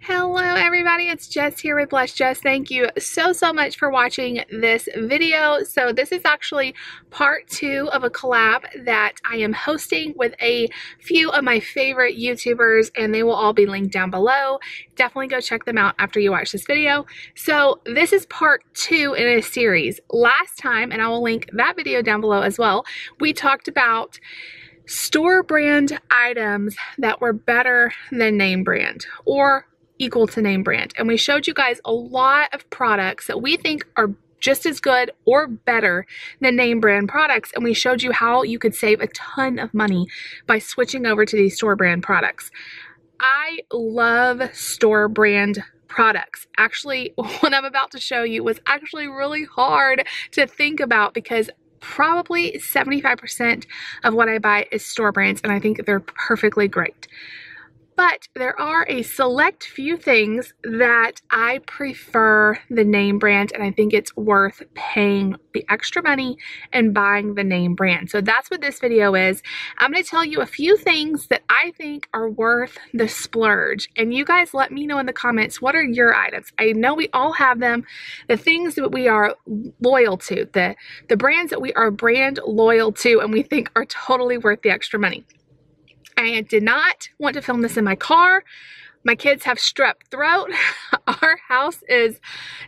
Hello everybody, it's Jess here with Bless Jess. Thank you so much for watching this video. So this is actually part 2 of a collab that I am hosting with a few of my favorite YouTubers, and they will all be linked down below. Definitely go check them out after you watch this video. So this is part 2 in a series. Last time, and I will link that video down below as well, we talked about store brand items that were better than name brand or equal to name brand, and we showed you guys a lot of products that we think are just as good or better than name brand products, and we showed you how you could save a ton of money by switching over to these store brand products. I love store brand products. Actually, what I'm about to show you was actually really hard to think about because probably 75% of what I buy is store brands, and I think they're perfectly great. But there are a select few things that I prefer the name brand, and I think it's worth paying the extra money and buying the name brand. So that's what this video is. I'm going to tell you a few things that I think are worth the splurge. And you guys let me know in the comments, what are your items? I know we all have them. The things that we are loyal to, the brands that we are brand loyal to and we think are totally worth the extra money. I did not want to film this in my car. My kids have strep throat. Our house is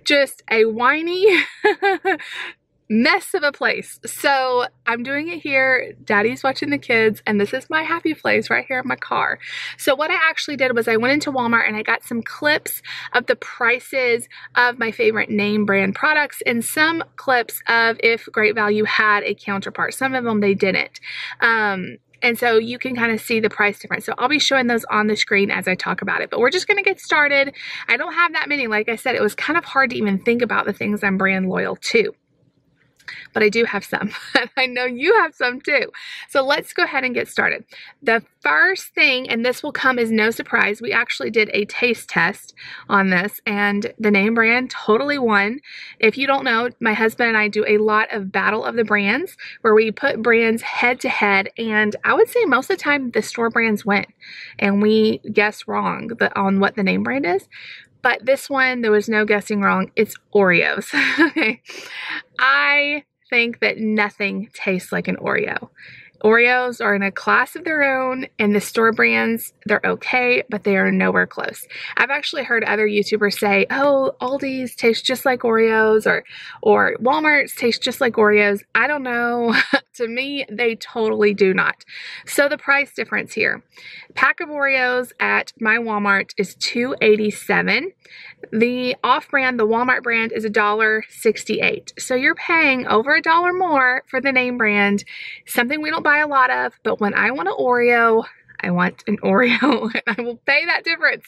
just a whiny mess of a place. So I'm doing it here. Daddy's watching the kids, and this is my happy place right here in my car. So what I actually did was I went into Walmart and I got some clips of the prices of my favorite name brand products and some clips of if Great Value had a counterpart. Some of them they didn't. And so you can kind of see the price difference. So I'll be showing those on the screen as I talk about it. But we're just going to get started. I don't have that many. Like I said, it was kind of hard to even think about the things I'm brand loyal to. But I do have some. And I know you have some too. So let's go ahead and get started. The first thing, and this will come as no surprise, we actually did a taste test on this, and the name brand totally won. If you don't know, my husband and I do a lot of battle of the brands where we put brands head to head, and I would say most of the time the store brands win and we guess wrong on what the name brand is. But this one, there was no guessing wrong. It's Oreos. Okay. I think that nothing tastes like an Oreo. Oreos are in a class of their own, and the store brands, they're okay, but they are nowhere close. I've actually heard other YouTubers say, oh, Aldi's taste just like Oreos, or Walmart's taste just like Oreos. I don't know. To me, they totally do not. So the price difference here. Pack of Oreos at my Walmart is $2.87. The off-brand, the Walmart brand, is $1.68. So you're paying over $1 more for the name brand, something we don't buy a lot of, but when I want an Oreo, I want an Oreo, and I will pay that difference.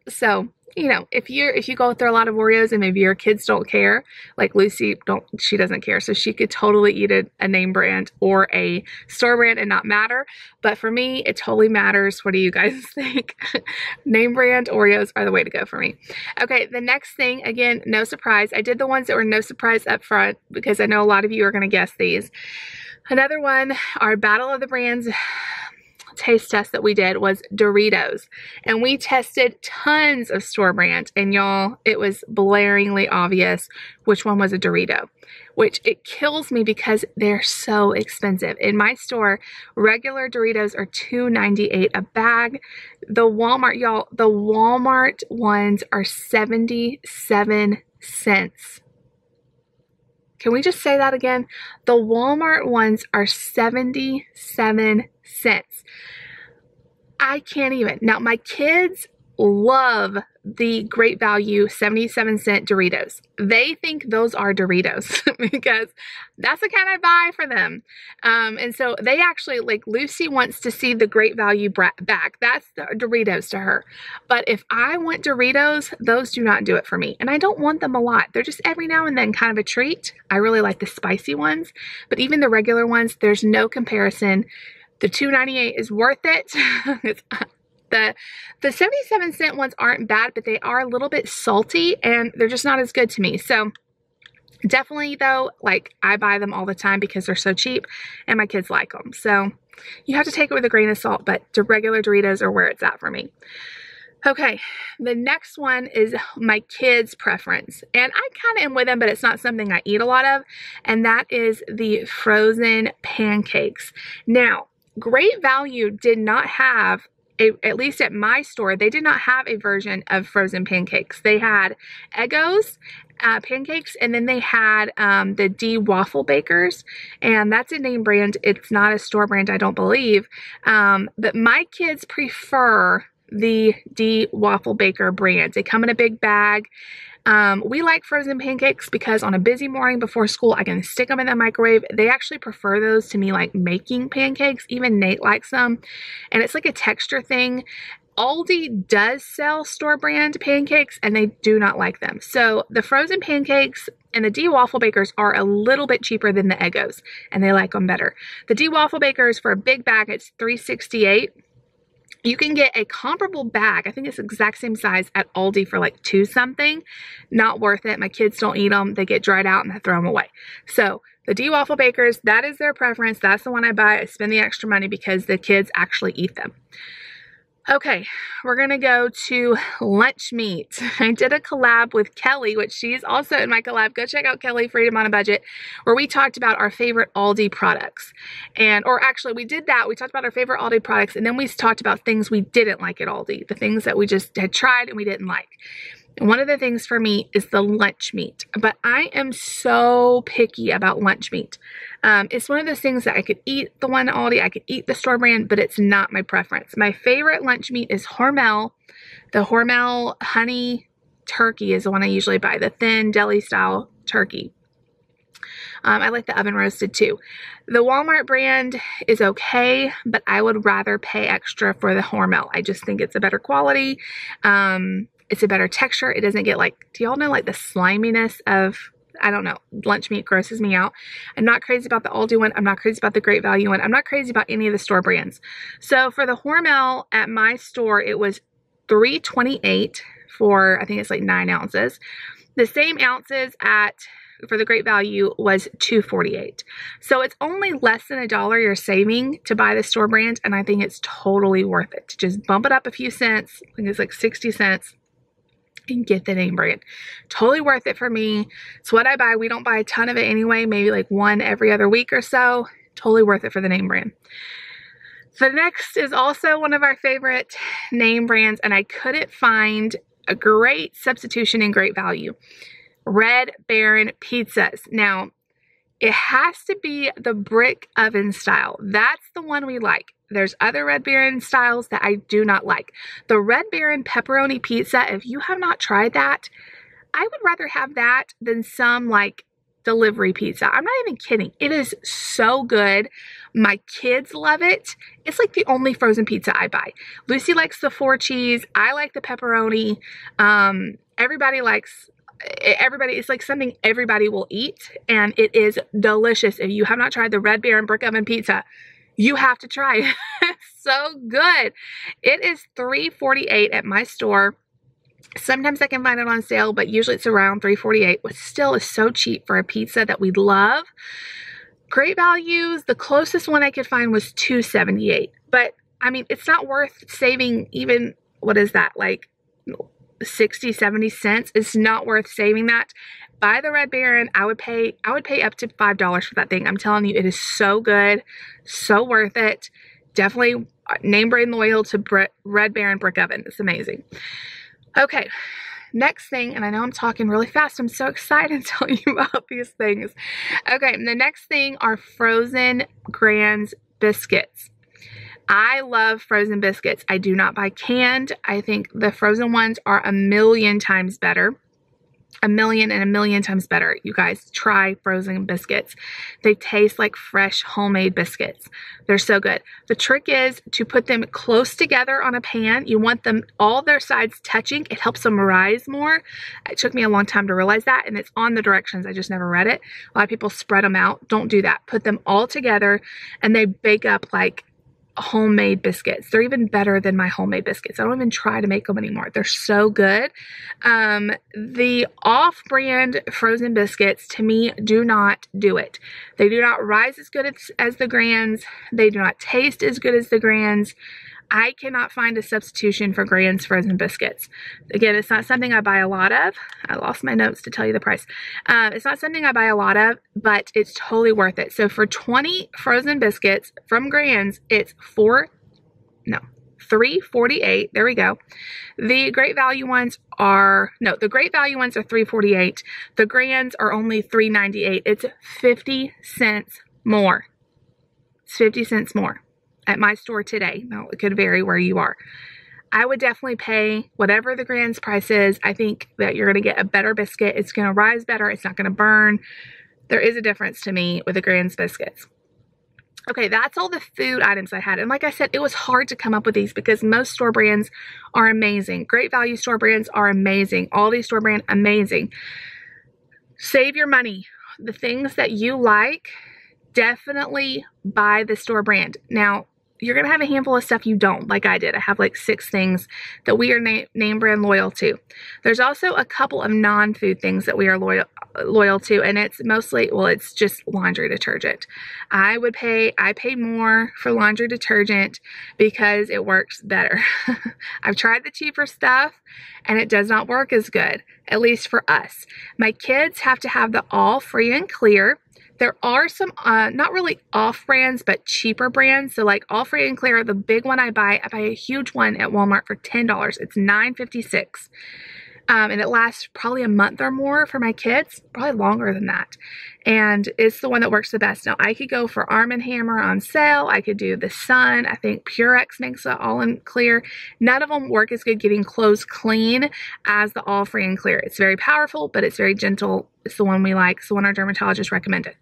So, you know, if you go through a lot of Oreos and maybe your kids don't care, like Lucy, she doesn't care, so she could totally eat a name brand or a store brand and not matter. But for me, it totally matters. What do you guys think? Name brand Oreos are the way to go for me. Okay, the next thing, again, no surprise. I did the ones that were no surprise up front because I know a lot of you are going to guess these. Another one, our Battle of the Brands taste test that we did was Doritos, and we tested tons of store brand, and y'all, it was blaringly obvious which one was a Dorito, which it kills me because they're so expensive. In my store, regular Doritos are $2.98 a bag. The Walmart, y'all, the Walmart ones are 77 cents. Can we just say that again? The Walmart ones are 77 cents. I can't even. Now, my kids love the Great Value 77-cent Doritos. They think those are Doritos because that's the kind I buy for them. And so they actually, like, Lucy wants to see the Great Value bag. That's the Doritos to her. But if I want Doritos, those do not do it for me. And I don't want them a lot. They're just every now and then kind of a treat. I really like the spicy ones. But even the regular ones, there's no comparison. The $2.98 is worth it. The 77-cent ones aren't bad, but they are a little bit salty and they're just not as good to me. So definitely though, like, I buy them all the time because they're so cheap and my kids like them. So you have to take it with a grain of salt, but the regular Doritos are where it's at for me. Okay, the next one is my kids' preference, and I kind of am with them, but it's not something I eat a lot of, and that is the frozen pancakes. Now, Great Value did not have, at least at my store, they did not have a version of frozen pancakes. They had Eggos pancakes, and then they had the D waffle bakers, and that's a name brand. It's not a store brand, I don't believe, but my kids prefer the D waffle baker brand. They come in a big bag. We like frozen pancakes because on a busy morning before school, I can stick them in the microwave. They actually prefer those to me like making pancakes. Even Nate likes them, and it's like a texture thing. Aldi does sell store brand pancakes, and they do not like them. So the frozen pancakes and the D waffle bakers are a little bit cheaper than the Eggos, and they like them better. The D waffle bakers, for a big bag, it's $3.68. You can get a comparable bag, I think it's the exact same size, at Aldi for like $2 something. Not worth it. My kids don't eat them. They get dried out and I throw them away. So the D waffle bakers, that is their preference. That's the one I buy. I spend the extra money because the kids actually eat them. Okay, we're gonna go to lunch meat. I did a collab with Kelly, which she's also in my collab. Go check out Kelly, Freedom on a Budget, where we talked about our favorite Aldi products. Or actually we did that. We talked about our favorite Aldi products, and then we talked about things we didn't like at Aldi, the things that we just had tried and we didn't like. And one of the things for me is the lunch meat, but I am so picky about lunch meat. It's one of those things that I could eat the one Aldi, I could eat the store brand, but it's not my preference. My favorite lunch meat is Hormel. The Hormel honey turkey is the one I usually buy, the thin deli style turkey. I like the oven roasted too. The Walmart brand is okay, but I would rather pay extra for the Hormel. I just think it's a better quality. It's a better texture. It doesn't get like, do y'all know like the sliminess of, I don't know, lunch meat grosses me out. I'm not crazy about the Aldi one. I'm not crazy about the Great Value one. I'm not crazy about any of the store brands. So for the Hormel at my store, it was $3.28 for, I think it's like 9 ounces. The same ounces for the Great Value was $2.48. So it's only less than $1 you're saving to buy the store brand, and I think it's totally worth it to just bump it up a few cents. I think it's like 60 cents. And get the name brand. Totally worth it for me. It's what I buy. We don't buy a ton of it anyway, maybe like one every other week or so. Totally worth it for the name brand. The next is also one of our favorite name brands, and I couldn't find a great substitution in Great Value. Red Baron pizzas. Now, it has to be the brick oven style. That's the one we like. There's other Red Baron styles that I do not like. The Red Baron pepperoni pizza, if you have not tried that, I would rather have that than some like delivery pizza. I'm not even kidding. It is so good. My kids love it. It's like the only frozen pizza I buy. Lucy likes the 4 cheese. I like the pepperoni. It's like something everybody will eat, and it is delicious. If you have not tried the Red Baron brick oven pizza, you have to try it. It's so good. It is $3.48 at my store. Sometimes I can find it on sale, but usually it's around $3.48, which still is so cheap for a pizza that we love. Great Values, the closest one I could find was $2.78. But, I mean, it's not worth saving even, what is that, like 60, 70 cents. It's not worth saving that. Buy the Red Baron. I would pay up to $5 for that thing. I'm telling you, it is so good, so worth it. Definitely name brand loyal to Red Baron brick oven. It's amazing. Okay, next thing, and I know I'm talking really fast. I'm so excited to tell you about these things. Okay, the next thing are frozen Grands biscuits. I love frozen biscuits. I do not buy canned. I think the frozen ones are a million times better. A million times better. You guys, try frozen biscuits. They taste like fresh homemade biscuits. They're so good. The trick is to put them close together on a pan. You want them all their sides touching. It helps them rise more. It took me a long time to realize that, and it's on the directions. I just never read it. A lot of people spread them out. Don't do that. Put them all together, and they bake up like homemade biscuits. They're even better than my homemade biscuits. I don't even try to make them anymore. They're so good. The off-brand frozen biscuits, to me, do not do it. They do not rise as good as the Grands. They do not taste as good as the Grands. I cannot find a substitution for Grand's frozen biscuits. Again, it's not something I buy a lot of. I lost my notes to tell you the price. It's not something I buy a lot of, but it's totally worth it. So for 20 frozen biscuits from Grand's, it's $3.48. There we go. The Great Value ones are, no, the Great Value ones are $3.48. The Grand's are only $3.98. It's 50 cents more. It's 50 cents more at my store today. Now, it could vary where you are. I would definitely pay whatever the Grand's price is. I think that you're going to get a better biscuit. It's going to rise better. It's not going to burn. There is a difference to me with the Grand's biscuits. Okay, that's all the food items I had. And like I said, it was hard to come up with these because most store brands are amazing. Great Value store brands are amazing. All these store brands, amazing. Save your money. The things that you like, definitely buy the store brand. Now, you're going to have a handful of stuff you don't, like I did. I have like 6 things that we are name brand loyal to. There's also a couple of non-food things that we are loyal to, and it's mostly, well, it's just laundry detergent. I pay more for laundry detergent because it works better. I've tried the cheaper stuff and it does not work as good, at least for us. My kids have to have the all free and clear. There are some, not really off brands, but cheaper brands. So like All Free and Clear, the big one I buy a huge one at Walmart for $10. It's $9.56. And it lasts probably a month or more for my kids, probably longer than that. And it's the one that works the best. Now, I could go for Arm & Hammer on sale. I could do the Sun. I think Purex makes it all in clear. None of them work as good getting clothes clean as the All Free and Clear. It's very powerful, but it's very gentle. It's the one we like. It's the one our dermatologist recommended.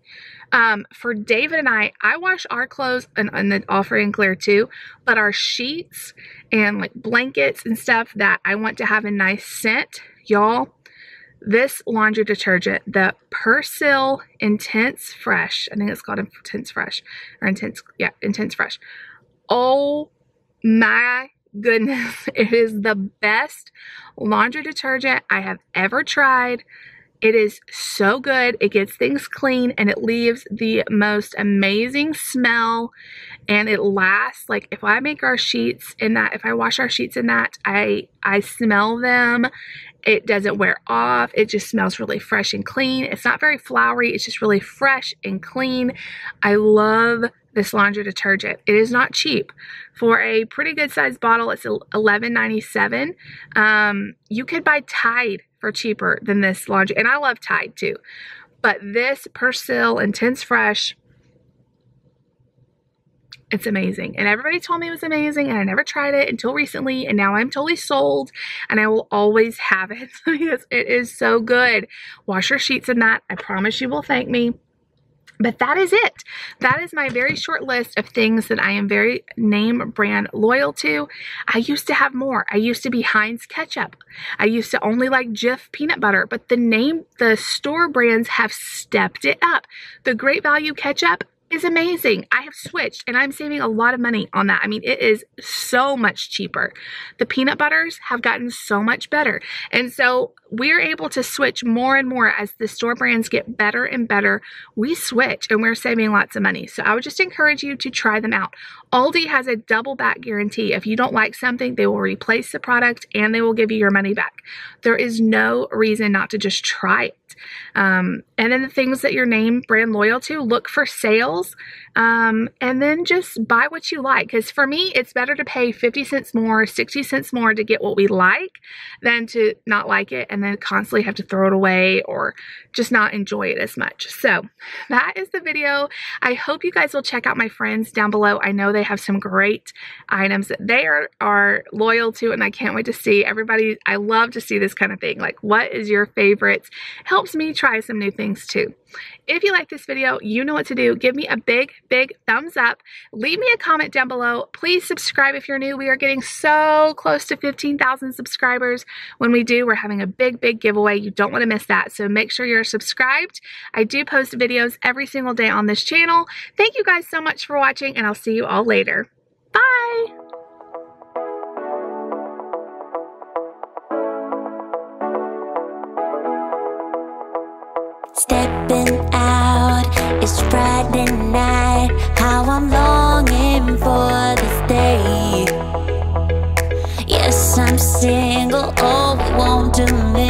For David and I wash our clothes and the All Free and Clear too, but our sheets and like blankets and stuff that I want to have a nice scent, y'all, this laundry detergent, the Persil Intense Fresh, I think it's called Intense Fresh, or Intense Fresh. Oh my goodness, it is the best laundry detergent I have ever tried. It is so good. It gets things clean and it leaves the most amazing smell, and it lasts. Like if I make our sheets in that, if I wash our sheets in that, I smell them. It doesn't wear off. It just smells really fresh and clean. It's not very flowery. It's just really fresh and clean. I love this laundry detergent. It is not cheap. For a pretty good sized bottle, it's $11.97. You could buy Tide for cheaper than this laundry, and I love Tide too. But this Persil Intense Fresh, it's amazing. And everybody told me it was amazing, and I never tried it until recently, and now I'm totally sold, and I will always have it because it is so good. Wash your sheets in that. I promise you will thank me. But that is it. That is my very short list of things that I am very name brand loyal to. I used to have more. I used to be Heinz ketchup. I used to only like Jif peanut butter, but the store brands have stepped it up. The Great Value ketchup is amazing. I have switched and I'm saving a lot of money on that. I mean, it is so much cheaper. The peanut butters have gotten so much better. And so we're able to switch more and more as the store brands get better and better. We switch and we're saving lots of money. So I would just encourage you to try them out. Aldi has a double back guarantee. If you don't like something, they will replace the product and they will give you your money back. There is no reason not to just try it. And then the things that you're name brand loyal to, look for sales, and then just buy what you like. Because for me, it's better to pay 50 cents more, 60 cents more to get what we like than to not like it and then constantly have to throw it away or just not enjoy it as much. So that is the video. I hope you guys will check out my friends down below. I know they have some great items that they are loyal to, and I can't wait to see everybody. I love to see this kind of thing. Like, what is your favorites? Helps me try some new things too. If you like this video, you know what to do. Give me a big thumbs up. Leave me a comment down below. Please subscribe if you're new. We are getting so close to 15,000 subscribers. When we do, we're having a big giveaway. You don't want to miss that. So make sure you're subscribed. I do post videos every single day on this channel. Thank you guys so much for watching, and I'll see you all later. Bye! Stepping out, it's Friday night. How I'm longing for this day. doing